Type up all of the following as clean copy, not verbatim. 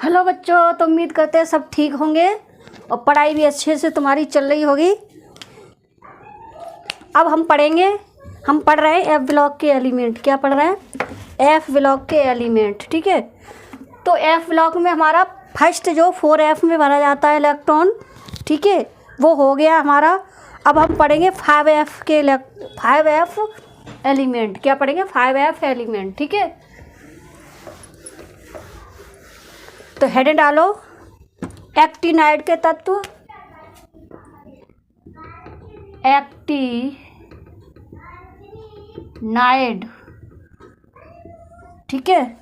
Hello बच्चों, तो उम्मीद करते हैं सब ठीक होंगे और पढ़ाई भी अच्छे से तुम्हारी चल रही होगी। अब हम पढ़ रहे हैं एफ ब्लॉक के एलिमेंट। क्या पढ़ रहे हैं? एफ ब्लॉक के एलिमेंट। ठीक है, तो एफ ब्लॉक में हमारा फर्स्ट जो 4f में भरा जाता है इलेक्ट्रॉन, ठीक है, वो हो गया हमारा। अब हम पढ़ेंगे 5f एलिमेंट। क्या पढ़ेंगे? 5f element. ठीक है, तो हेडिंग डालो एक्टिनाइड के तत्व। एक्टिनाइड, ठीक है,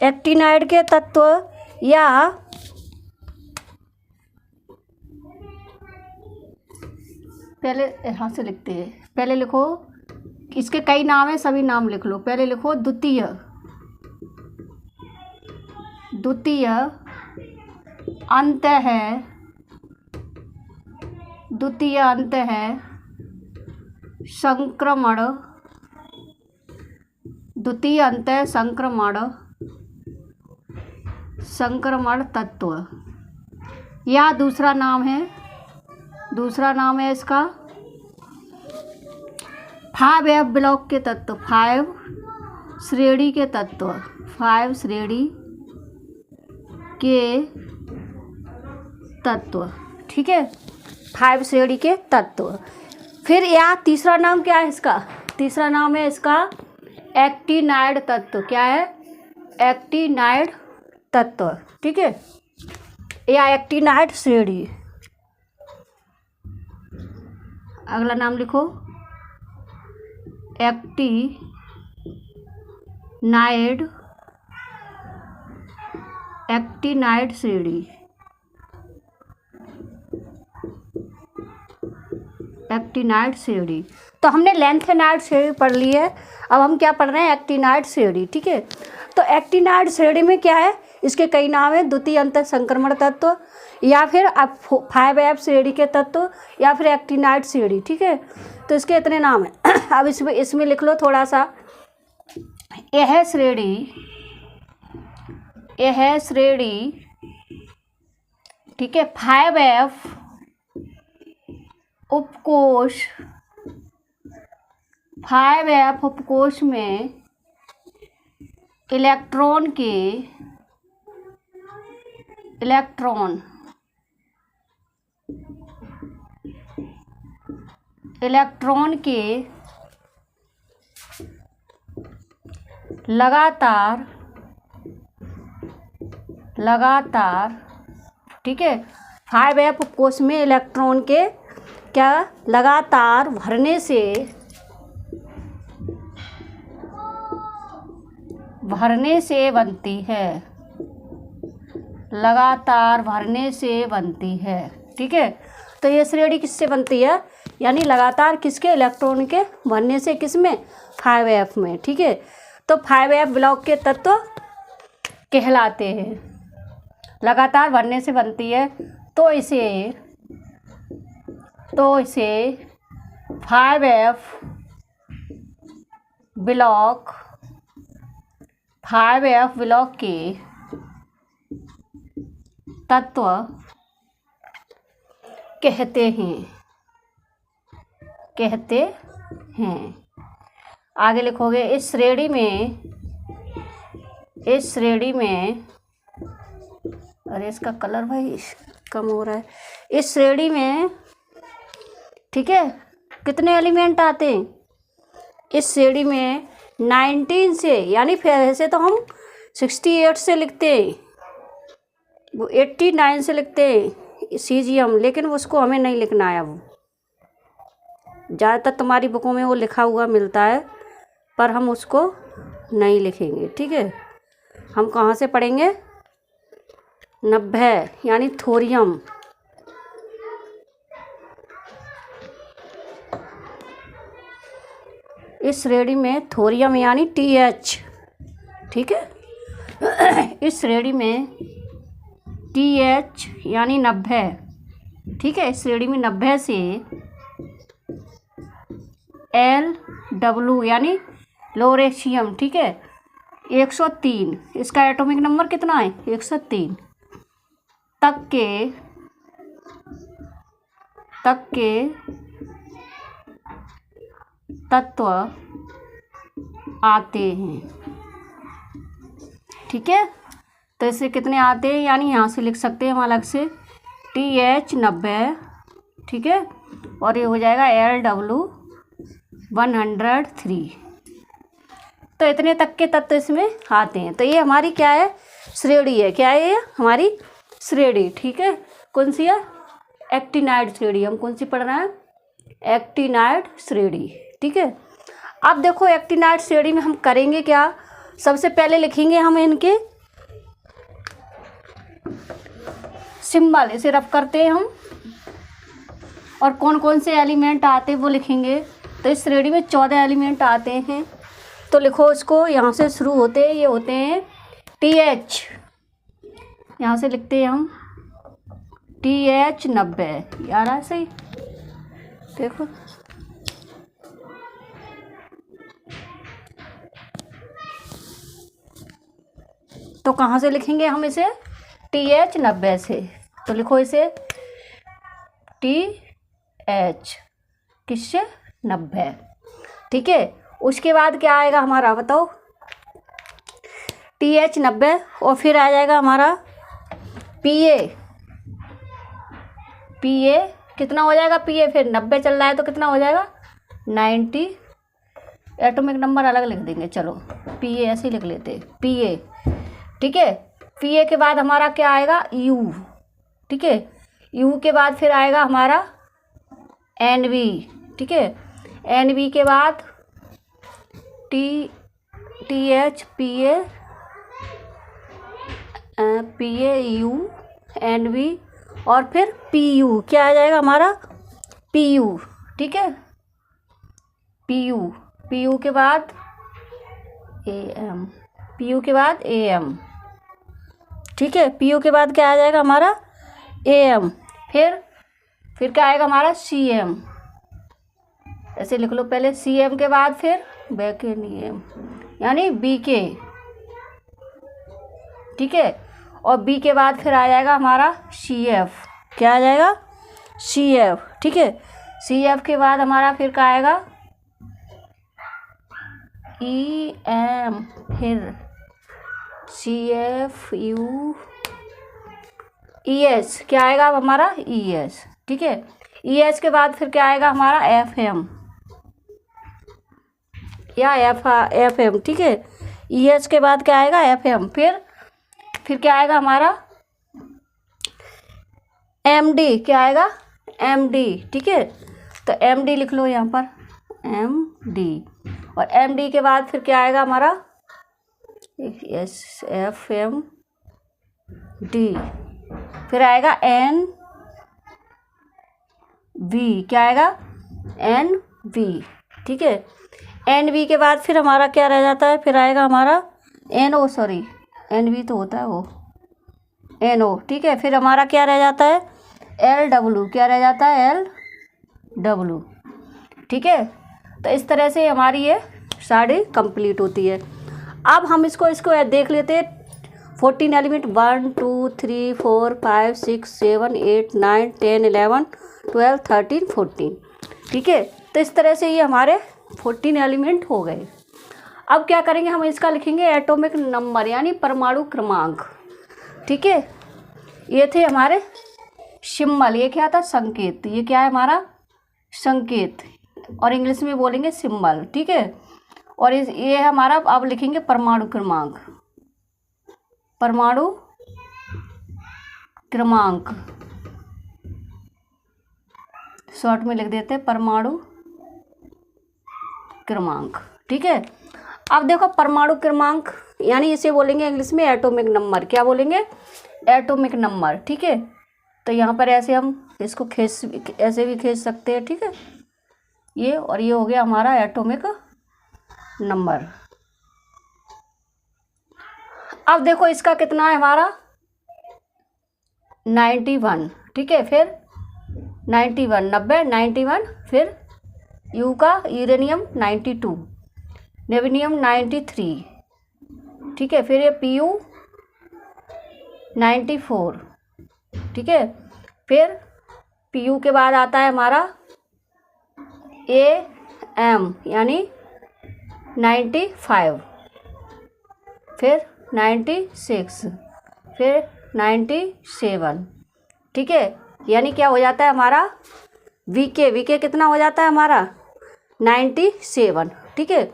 एक्टिनाइड के तत्व या पहले यहाँ से लिखते हैं। पहले लिखो, इसके कई नाम है, सभी नाम लिख लो। पहले लिखो द्वितीय अंत है संक्रमण। द्वितीय अंत है संक्रमण तत्व, या दूसरा नाम है इसका 5f ब्लॉक के तत्व। 5 श्रेणी के तत्व, 5 श्रेणी के तत्व। ठीक है, 5 श्रेणी के तत्व। फिर या तीसरा नाम क्या है इसका? तीसरा नाम है इसका एक्टिनाइड तत्व। क्या है? एक्टिनाइड तत्व। ठीक है, या एक्टिनाइड श्रेणी। अगला नाम लिखो एक्टिनाइड श्रेणी। एक्टिनाइड श्रेणी। तो हमने लेंथेनाइड श्रेणी पढ़ ली है, अब हम क्या पढ़ रहे हैं? एक्टिनाइड श्रेणी। ठीक है, तो एक्टिनाइड श्रेणी में क्या है? इसके कई नाम है, द्वितीय अंत संक्रमण तत्व, या फिर 5f श्रेणी के तत्व, या फिर एक्टिनाइड श्रेणी। ठीक है, तो इसके इतने नाम हैं। अब इसमें लिख लो थोड़ा सा। यह श्रेणी, ठीक है, 5f उपकोश में इलेक्ट्रॉन के लगातार, ठीक है, 5f उपकोश में इलेक्ट्रॉन के क्या लगातार भरने से बनती है। लगातार भरने से बनती है। ठीक है, तो ये श्रेणी किससे बनती है? यानी लगातार किसके? इलेक्ट्रॉन के भरने से। किस में? 5f में। ठीक है, तो 5f ब्लॉक के तत्व कहलाते हैं। लगातार भरने से बनती है, तो इसे 5f ब्लॉक के तत्व कहते हैं। आगे लिखोगे इस श्रेणी में, अरे इसका कलर भाई कम हो रहा है। इस श्रेणी में, ठीक है, कितने एलिमेंट आते हैं? इस श्रेणी में 19 से, यानी फिर ऐसे तो हम 68 से लिखते हैं, वो 89 से लिखते हैं सीजियम, लेकिन उसको हमें नहीं लिखना है। वो ज़्यादातर तुम्हारी बुकों में वो लिखा हुआ मिलता है, पर हम उसको नहीं लिखेंगे। ठीक है, हम कहाँ से पढ़ेंगे? 90, यानी थोरियम। इस श्रेणी में थोरियम यानी TH। ठीक है, इस श्रेणी में TH यानी 90। ठीक है, इस श्रेणी में 90 से LW यानी लोरेशियम। ठीक है, 103, इसका एटॉमिक नंबर कितना है 103 तक के तत्व आते हैं। ठीक है, तो इससे कितने आते हैं, यानी यहाँ से लिख सकते हैं हम अलग से TH 90, ठीक है, और ये हो जाएगा LW 103। तो इतने तक के तत्व इसमें आते हैं। तो ये हमारी क्या है, श्रेणी है। क्या है ये हमारी श्रेणी। ठीक है, कौन सी है, एक्टिनाइड श्रेणी। हम कौन सी पढ़ रहे हैं, एक्टिनाइड श्रेणी। ठीक है, अब देखो एक्टिनाइड श्रेणी में हम करेंगे क्या, सबसे पहले लिखेंगे हम इनके सिंबल, इसे रफ करते हैं हम, और कौन कौन से एलिमेंट आते हैं वो लिखेंगे। तो इस श्रेणी में 14 एलिमेंट आते हैं। तो लिखो इसको, यहाँ से शुरू होते हैं, ये होते हैं TH, यहाँ से लिखते हैं हम TH 90, यार है सही, देखो तो कहाँ से लिखेंगे हम इसे, TH 90 से। तो लिखो इसे TH किससे 90। ठीक है, उसके बाद क्या आएगा हमारा, बताओ, TH 90, और फिर आ जाएगा हमारा PA कितना हो जाएगा, PA फिर 90 चल रहा है तो कितना हो जाएगा 90। एटॉमिक नंबर अलग लिख देंगे, चलो PA ऐसे ही लिख लेते PA। ठीक है, PA के बाद हमारा क्या आएगा U। ठीक है, U के बाद फिर आएगा हमारा NV। ठीक है, NV के बाद TH PA U NV, और फिर PU क्या आ जाएगा हमारा PU। ठीक है, PU के बाद AM, PU के बाद AM। ठीक है, PU के बाद क्या आ जाएगा हमारा AM, फिर क्या आएगा हमारा CM, ऐसे लिख लो पहले, CM के बाद फिर बैकेनियम यानी BK। ठीक है, और B के बाद फिर आ जाएगा हमारा CF, क्या आ जाएगा CF। ठीक है, CF के बाद हमारा फिर क्या आएगा EM, फिर CFU ES, क्या आएगा अब हमारा ES। ठीक है, ES के बाद फिर क्या आएगा हमारा FM या FM। ठीक है, ES के बाद क्या आएगा FM, फिर क्या आएगा हमारा MD, क्या आएगा MD। ठीक है, तो MD लिख लो यहाँ पर MD, और MD के बाद फिर क्या आएगा हमारा FMD, फिर आएगा NV, क्या आएगा NV। ठीक है, NV के बाद फिर हमारा क्या रह जाता है, फिर आएगा हमारा NV तो होता है वो NO। ठीक है, फिर हमारा क्या रह जाता है LW, क्या रह जाता है LW। ठीक है, तो इस तरह से हमारी ये साड़ी कंप्लीट होती है। अब हम इसको देख लेते हैं। 14 एलिमेंट 1 2 3 4 5 6 7 8 9 10 11 12 13 14। ठीक है, तो इस तरह से ये हमारे 14 एलिमेंट हो गए। अब क्या करेंगे, हम इसका लिखेंगे एटॉमिक नंबर यानी परमाणु क्रमांक। ठीक है, ये थे हमारे सिंबल, ये क्या था संकेत, ये क्या है हमारा संकेत, और इंग्लिश में बोलेंगे सिंबल। ठीक है, और ये है हमारा, अब लिखेंगे परमाणु क्रमांक, परमाणु क्रमांक शॉर्ट में लिख देते हैं परमाणु क्रमांक। ठीक है, अब देखो परमाणु क्रमांक यानी इसे बोलेंगे इंग्लिश में एटॉमिक नंबर, क्या बोलेंगे एटॉमिक नंबर। ठीक है, तो यहाँ पर ऐसे हम इसको ऐसे भी खींच सकते हैं। ठीक है, ये और ये हो गया हमारा एटॉमिक नंबर। अब देखो इसका कितना है हमारा 91। ठीक है, फिर 91 90 91, फिर यू का यूरेनियम 92, नेविनियम 93, ठीक है। फिर ये Pu 94, ठीक है। फिर Pu के बाद आता है हमारा Am यानी 95, फिर 96, फिर 97, ठीक है। यानी क्या हो जाता है हमारा Vk कितना हो जाता है हमारा 97, ठीक है।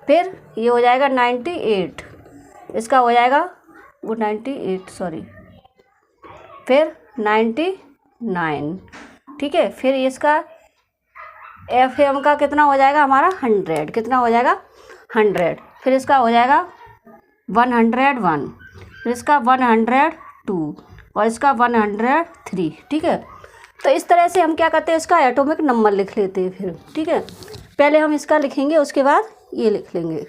फिर ये हो जाएगा 98, इसका हो जाएगा वो 98 सॉरी, फिर 99, ठीक है। फिर इसका Fm का कितना हो जाएगा हमारा 100, कितना हो जाएगा 100, फिर इसका हो जाएगा 101, फिर इसका 102 और इसका 103, ठीक है। तो इस तरह से हम क्या करते हैं, इसका एटॉमिक नंबर लिख लेते हैं फिर, ठीक है। पहले हम इसका लिखेंगे, उसके बाद ये लिख लेंगे।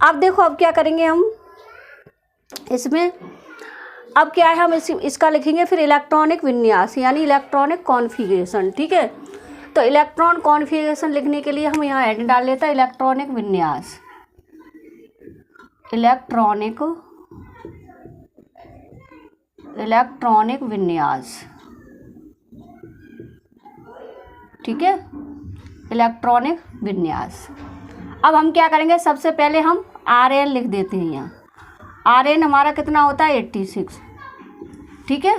अब देखो अब क्या करेंगे हम इसमें, अब क्या है हम इसका लिखेंगे फिर इलेक्ट्रॉनिक विन्यास यानी इलेक्ट्रॉनिक कॉन्फ़िगरेशन, ठीक है। तो इलेक्ट्रॉन कॉन्फ़िगरेशन लिखने के लिए हम यहाँ ऐड डाल लेते हैं इलेक्ट्रॉनिक विन्यास, इलेक्ट्रॉनिक विन्यास, ठीक है, इलेक्ट्रॉनिक विन्यास। अब हम क्या करेंगे, सबसे पहले हम Rn लिख देते हैं। यहाँ Rn हमारा कितना होता है 86, ठीक है।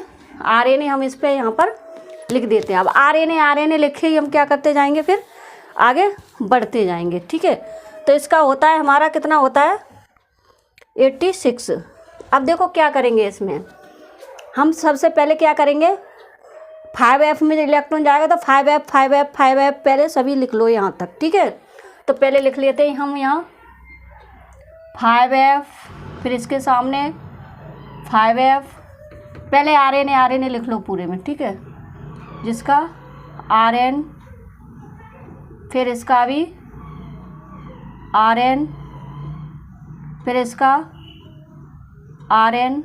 Rn हम इस पे यहाँ पर लिख देते हैं। अब Rn लिखे ही हम क्या करते जाएंगे, फिर आगे बढ़ते जाएंगे, ठीक है। तो इसका होता है हमारा कितना होता है 86। अब देखो क्या करेंगे इसमें, हम सबसे पहले क्या करेंगे 5F में इलेक्ट्रॉन जाएगा तो 5F पहले सभी लिख लो यहाँ तक, ठीक है। तो पहले लिख लेते हैं हम यहाँ 5F, फिर इसके सामने 5F, पहले Rn लिख लो पूरे में, ठीक है, जिसका Rn, फिर इसका भी Rn, फिर इसका Rn,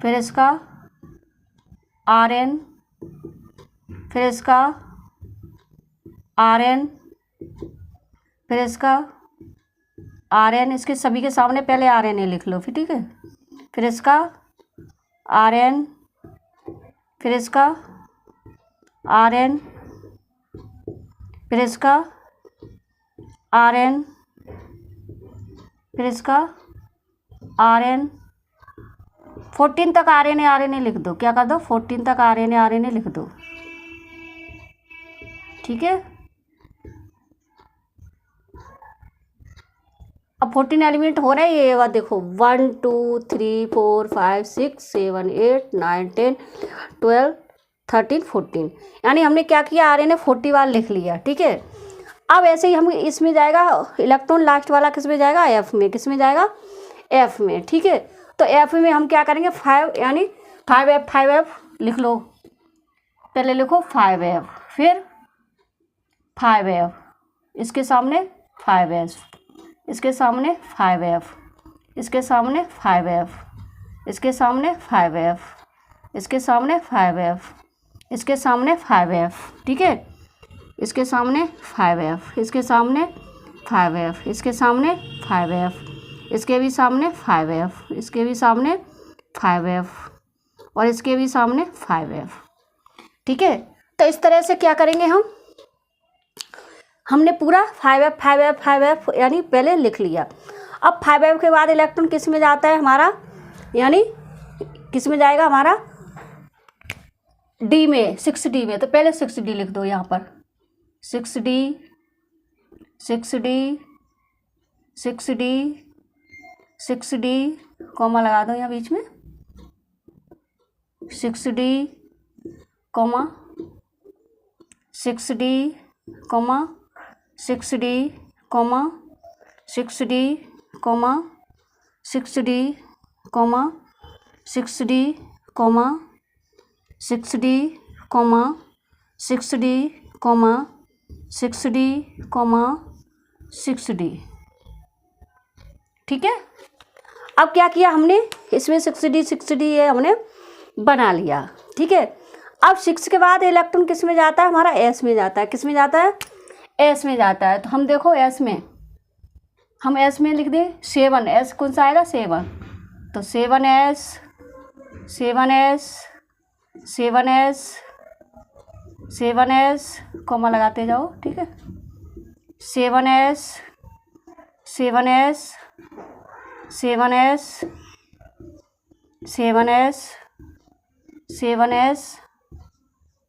फिर इसका Rn, फिर इसका Rn, फिर इसका Rn, इसके सभी के सामने पहले Rn लिख लो फिर, ठीक है। फिर इसका Rn, फिर इसका Rn, फिर इसका Rn, फिर इसका Rn, 14 तक Rn लिख दो, क्या कर दो 14 तक Rn लिख दो, ठीक है। अब 14 एलिमेंट हो रहे हैं, ये बात देखो 1 2 3 4 5 6 7 8 9 10 12 13 14, यानी हमने क्या किया Rn 40 बार लिख लिया, ठीक है। अब ऐसे ही हम इसमें जाएगा इलेक्ट्रॉन लास्ट वाला किस में जाएगा F में, किस में जाएगा F में, ठीक है। तो F में हम क्या करेंगे 5 यानी 5F लिख लो, पहले लिखो 5F, फिर 5F, इसके सामने 5S, इसके सामने 5F, इसके सामने 5F, इसके सामने 5F, इसके सामने 5F, इसके सामने 5F, ठीक है। इसके सामने 5F, इसके सामने 5F, इसके सामने 5F, इसके भी सामने 5F, इसके भी सामने 5F और इसके भी सामने 5F, ठीक है। तो इस तरह से क्या करेंगे हमने पूरा 5F यानी पहले लिख लिया। अब 5F के बाद इलेक्ट्रॉन किस में जाता है हमारा, यानी किस में जाएगा हमारा D में, 6D में। तो पहले 6D लिख दो यहाँ पर, 6D 6D 6D 6D comma लगा दो यहाँ बीच में, 6D comma 6D comma 6D comma 6D comma 6D comma 6D comma 6D comma 6D comma 6D comma 6D, ठीक है। अब क्या किया हमने इसमें 6D ये हमने बना लिया, ठीक है। अब 6 के बाद इलेक्ट्रॉन किस में जाता है हमारा S में जाता है, किस में जाता है S में जाता है। तो हम देखो S में हम एस में लिख दें 7, एस कौन सा आएगा 7, तो 7s 7s 7s 7s comma लगाते जाओ, ठीक है। 7s 7s 7s 7s 7s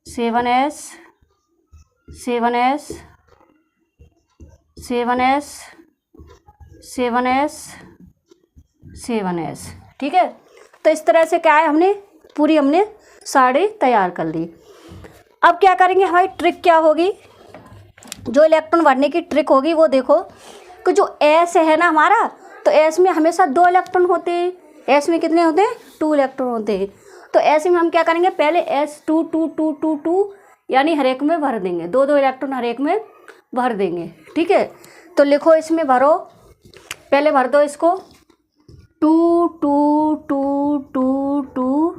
7s 7s 7s 7s 7s, ठीक है। तो इस तरह से क्या है, हमने साड़ी तैयार कर ली। अब क्या करेंगे, हमारी ट्रिक क्या होगी, जो इलेक्ट्रॉन भरने की ट्रिक होगी वो देखो कि जो एस है ना हमारा, तो एस में हमेशा 2 इलेक्ट्रॉन होते हैं। एस में कितने होते हैं, 2 इलेक्ट्रॉन होते हैं। तो ऐसे में हम क्या करेंगे, पहले S2 2 2 2 2 यानी हर एक में भर देंगे, 2 इलेक्ट्रॉन हर एक में भर देंगे, ठीक है। तो लिखो, इसमें भरो, पहले भर दो इसको 2 2 2 2 2,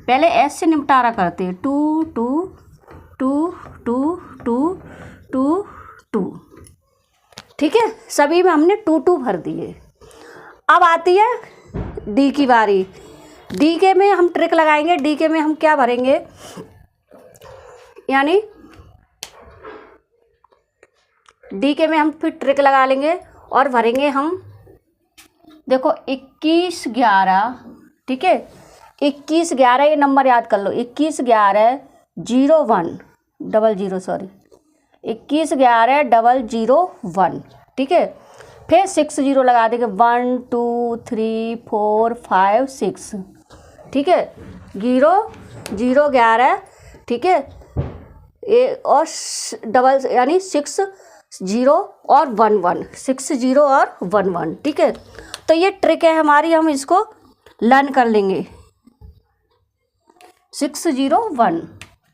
पहले S से निपटारा करते हैं, 2 2 2 2 2 2 2, ठीक है। सभी में हमने 2 2 भर दिए। अब आती है डी की बारी। डी के में हम ट्रिक लगाएंगे। डी के में हम क्या भरेंगे, यानी डी के में हम फिर ट्रिक लगा लेंगे और भरेंगे हम, देखो 21 11, ठीक है। 21 11 ये नंबर याद कर लो, 21 11 0 1 0 0, सॉरी 21 11 0 0 1, ठीक है। फिर 6 0 लगा देंगे, 1 2 3 4 5 6, ठीक है। 0 0 11, ठीक है, और डबल यानी 6 0 और 1 1, 6 0 और 1 1, ठीक है। तो ये ट्रिक है हमारी, हम इसको लर्न कर लेंगे 6 0 1,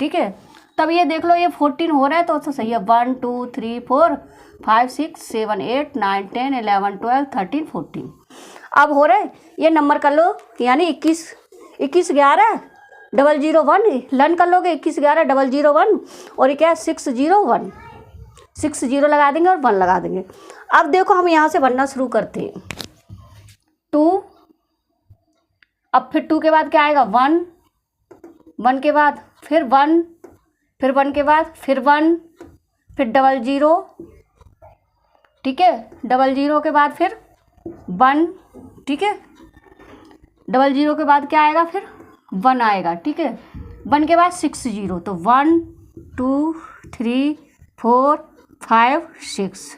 ठीक है। तब ये देख लो, ये 14 हो रहा है तो सही है, 1 2 3 4 5 6 7 8 9 10 11 12 13 14 अब हो रहे। ये नंबर कर लो, यानी 21 11 0 0 1 लर्न कर लोगे, 21 11 0 0 1, और ये क्या है 6 0 1, 6 0 लगा देंगे और 1 लगा देंगे। अब देखो हम यहाँ से भरना शुरू करते हैं, 2, अब फिर 2 के बाद क्या आएगा, 1, 1 के बाद फिर 1, फिर 1 के बाद फिर 1, फिर 0 0, ठीक है। 0 0 के बाद फिर 1, ठीक है। 0 0 के बाद क्या आएगा, फिर 1 आएगा, ठीक है। 1 के बाद 6 0, तो 1 2 3 4 5 6,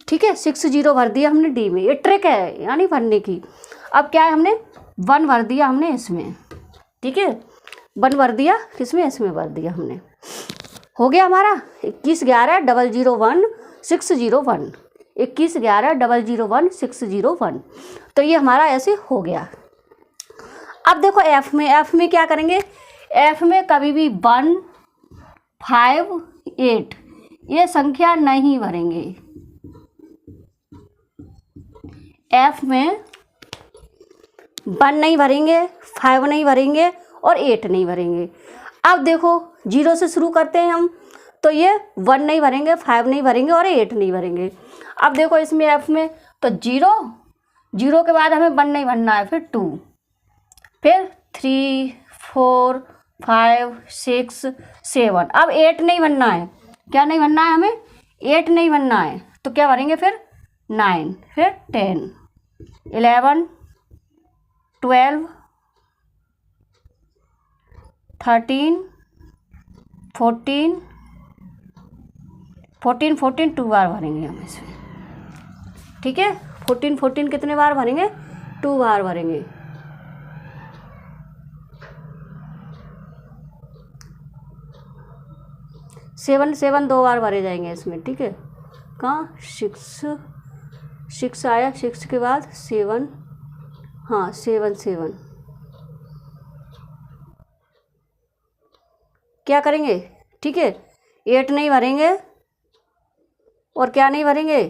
ठीक है। 6 0 भर दिया हमने डी में, ये ट्रिक है यानी भरने की। अब क्या है, हमने 1 भर दिया हमने इसमें, ठीक है। 1 भर दिया किसमें, इसमें भर दिया हमने। हो गया हमारा 21 11 0 0 1 6 0 1, 21 11 0 0 1 6 0 1, तो ये हमारा ऐसे हो गया। अब देखो एफ में क्या करेंगे, एफ में कभी भी 1 5 8 ये संख्या नहीं भरेंगे। एफ में 1 नहीं भरेंगे, 5 नहीं भरेंगे और 8 नहीं भरेंगे। अब देखो 0 से शुरू करते हैं हम, तो ये 1 नहीं भरेंगे, 5 नहीं भरेंगे और 8 नहीं भरेंगे। अब देखो इसमें एफ में तो 0 के बाद हमें 1 नहीं भरना है, फिर 2, फिर 3 4 5 6 7, अब 8 नहीं भरना है। क्या नहीं भरना है हमें, 8 नहीं भरना है, तो क्या भरेंगे फिर 9, फिर 10 11 12 13 14 14 2 बार भरेंगे हम इसमें, ठीक है। 14 कितने बार भरेंगे, 2 बार भरेंगे। सेवन 2 बार भरे जाएंगे इसमें, ठीक है। कहाँ 6 आया, 6 के बाद 7, हाँ 7 क्या करेंगे, ठीक है। 8 नहीं भरेंगे और क्या नहीं भरेंगे,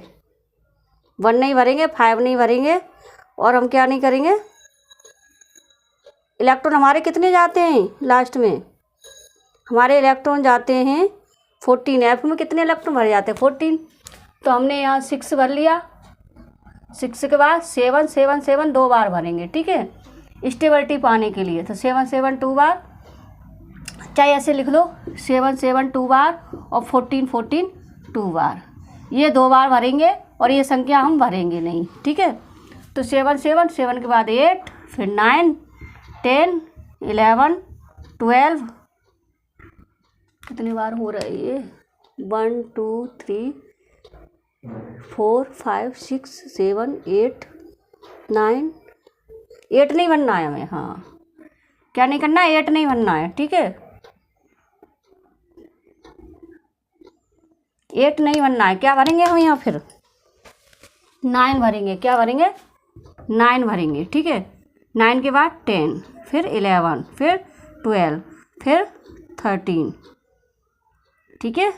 1 नहीं भरेंगे, 5 नहीं भरेंगे, और हम क्या नहीं करेंगे, इलेक्ट्रॉन हमारे कितने जाते हैं लास्ट में, हमारे इलेक्ट्रॉन जाते हैं 14। एफ में कितने इलेक्ट्रॉन भरे जाते हैं 14, तो हमने यहाँ 6 भर लिया, 6 के बाद 7 7 7 2 बार भरेंगे, ठीक है, स्टेबिलिटी पाने के लिए। तो 7 7 2 बार, चाहे ऐसे लिख लो 7 7 2 बार और 14 14 2 बार, ये 2 बार भरेंगे और ये संख्या हम भरेंगे नहीं, ठीक है। तो 7 7 7 के बाद 8, फिर 9 10 11 12, कितनी बार हो रही है, 1 2 3 4 5 6 7 8 9, 8 नहीं बनना है हमें, हाँ क्या नहीं करना है, 8 नहीं बनना है, ठीक है, 8 नहीं बनना है। क्या भरेंगे हम यहाँ, फिर 9 भरेंगे, क्या भरेंगे 9 भरेंगे, ठीक है। 9 के बाद 10, फिर 11, फिर 12, फिर 13, ठीक है।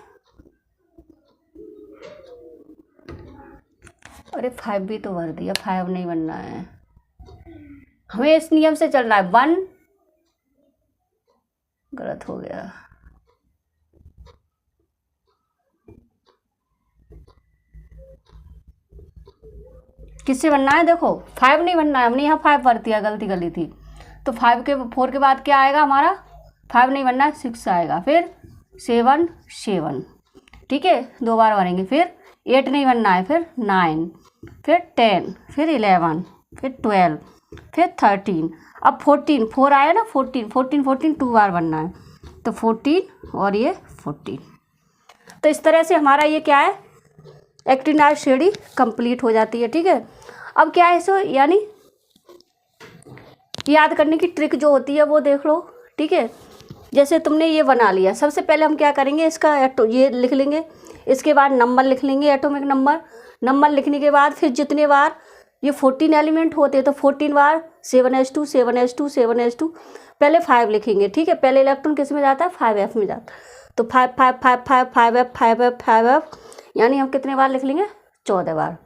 अरे 5 भी तो भर दिया, 5 नहीं बनना है हमें, इस नियम से चलना है। 1 गलत हो गया, किससे बनना है, देखो 5 नहीं बनना है, हमने यहाँ 5 भर दिया, गलती कर ली थी। तो 4 के बाद क्या आएगा हमारा, 5 नहीं बनना है, 6 आएगा, फिर 7 7, ठीक है, 2 बार भरेंगे, फिर 8 नहीं बनना है, फिर 9, फिर 10, फिर 11, फिर 12, फिर 13, अब 14 4 आया ना, 14 14 14 2 बार बनना है, तो 14 और ये 14। तो इस तरह से हमारा ये क्या है, एक्टिनाइड श्रेणी कंप्लीट हो जाती है, ठीक है। अब क्या है सो, यानी याद करने की ट्रिक जो होती है वो देख लो, ठीक है। जैसे तुमने ये बना लिया, सबसे पहले हम क्या करेंगे, इसका ये लिख लेंगे, इसके बाद नंबर लिख लेंगे, एटॉमिक नंबर लिखने के बाद फिर जितने बार ये 14 एलिमेंट होते हैं तो 14 बार 7s2 7s2 7s2, पहले 5 लिखेंगे, ठीक है। पहले इलेक्ट्रॉन किस में जाता है, 5f में जाता है, तो 5 5 5 5 5f 5f 5f, यानी हम कितने बार लिख लेंगे, 14 बार।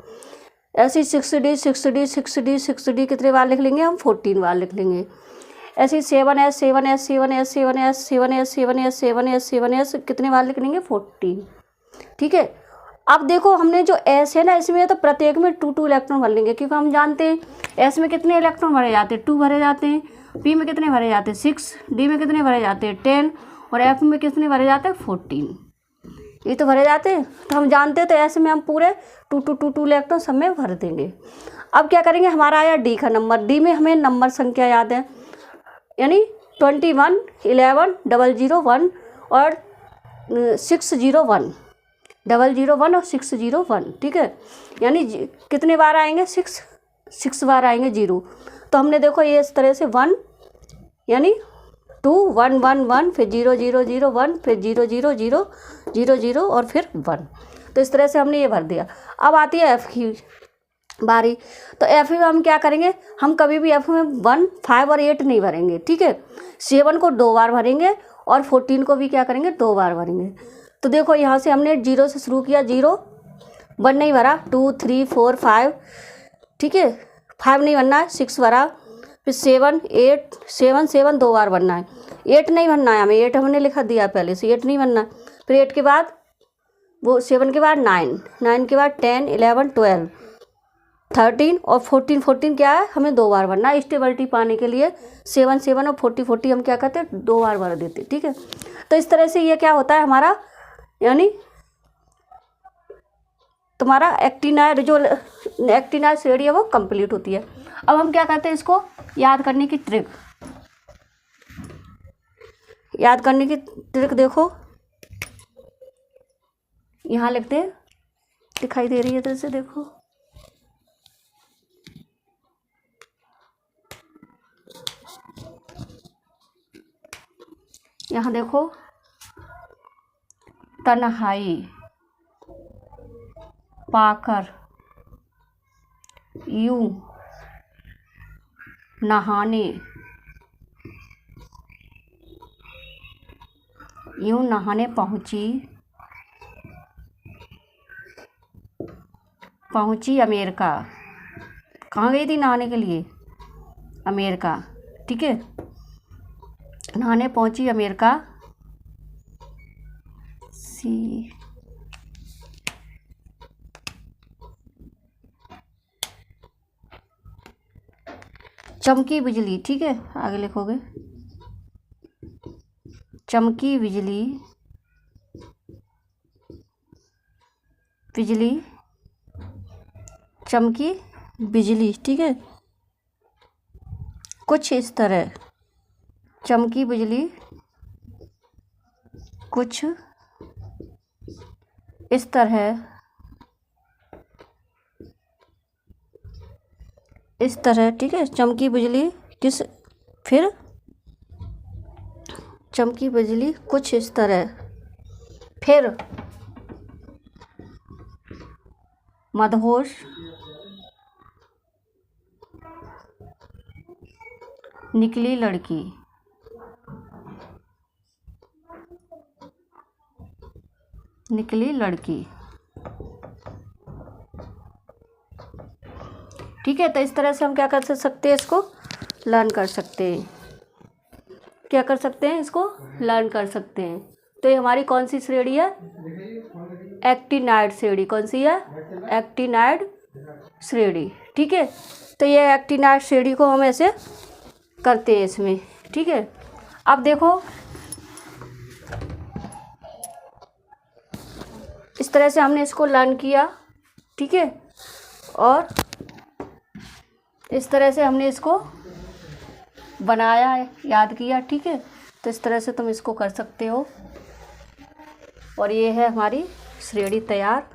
ऐसे 6d 6d 6d 6d कितने बार लिख लेंगे हम, 14 बार लिख लेंगे। ऐसे 7s 7s 7s 7s 7s 7s 7s 7s कितने बार लिख लेंगे, 14, ठीक है। अब देखो हमने जो एस है ना, इसमें तो प्रत्येक में 2 2 इलेक्ट्रॉन भर लेंगे, क्योंकि हम जानते हैं एस में कितने इलेक्ट्रॉन भरे जाते हैं, 2 भरे जाते हैं, पी में कितने भरे जाते हैं 6, डी में कितने भरे जाते हैं 10, और एफ में कितने भरे जाते हैं 14, ये तो भरे जाते हैं। तो हम जानते हैं, तो ऐसे में हम पूरे 2 2 2 2 इलेक्ट्रॉन सब में भर देंगे। अब क्या करेंगे, हमारा आया डी का नंबर, डी में हमें नंबर संख्या याद है, यानी 21 11 001 और 601 001 और 601, ठीक है। यानी कितने बार आएंगे, 6 बार आएंगे 0। तो हमने देखो ये इस तरह से 1 यानी 2 1 1 1, फिर 0 0 0 1, फिर 0 0 0 0 0 और फिर 1। तो इस तरह से हमने ये भर दिया। अब आती है एफ़ की बारी। तो एफ में हम क्या करेंगे, हम कभी भी एफ में 1 5 और 8 नहीं भरेंगे, ठीक है। 7 को 2 बार भरेंगे और 14 को भी क्या करेंगे, 2 बार भरेंगे। तो देखो यहाँ से हमने 0 से शुरू किया, 0 1 नहीं भरा, 2 3 4 5, ठीक है, 5 नहीं भरना है, 6 भरा, फिर 7 8 7 7 2 बार भरना है, 8 नहीं भरना है हमें, 8 हमने लिखा दिया पहले से, 8 नहीं भरना है। फिर 8 के बाद वो 7 के बाद 9 9 के बाद 10 11 12 13 और 14 क्या है, हमें 2 बार भरना है। स्टेबिलिटी पाने के लिए 7 7 और 40 हम क्या करते हैं, 2 बार भर देते, ठीक है। तो इस तरह से ये क्या होता है हमारा, यानी तुम्हारा एक्टिनाइड जो एक्टिनाइड श्रेणी है वो कंप्लीट होती है। अब हम क्या करते हैं, इसको याद करने की ट्रिक, याद करने की ट्रिक देखो यहाँ लिखते हैं, दिखाई दे रही है, तो इसे देखो, यहाँ देखो, तन्हाई पाकर यूं नहाने पहुंची अमेरिका। कहाँ गई थी नहाने के लिए, अमेरिका, ठीक है, नहाने पहुंची अमेरिका। सी चमकी बिजली, ठीक है, आगे लिखोगे चमकी बिजली, बिजली, चमकी बिजली, ठीक है, कुछ इस तरह, चमकी बिजली कुछ इस तरह, इस तरह, ठीक है, चमकी बिजली किस, फिर चमकी बिजली कुछ इस तरह, फिर मदहोश निकली लड़की, निकली लड़की, ठीक है। तो इस तरह से हम क्या कर सकते हैं, इसको लर्न कर सकते हैं, क्या कर सकते हैं, इसको लर्न कर सकते हैं। तो ये हमारी कौन सी श्रेणी है, एक्टिनाइड श्रेणी, कौन सी है, एक्टिनाइड श्रेणी, ठीक है। तो ये एक्टिनाइड श्रेणी को हम ऐसे करते हैं इसमें, ठीक है। अब देखो इस तरह से हमने इसको लर्न किया, ठीक है, और इस तरह से हमने इसको बनाया, याद किया, ठीक है। तो इस तरह से तुम इसको कर सकते हो और ये है हमारी श्रेणी तैयार।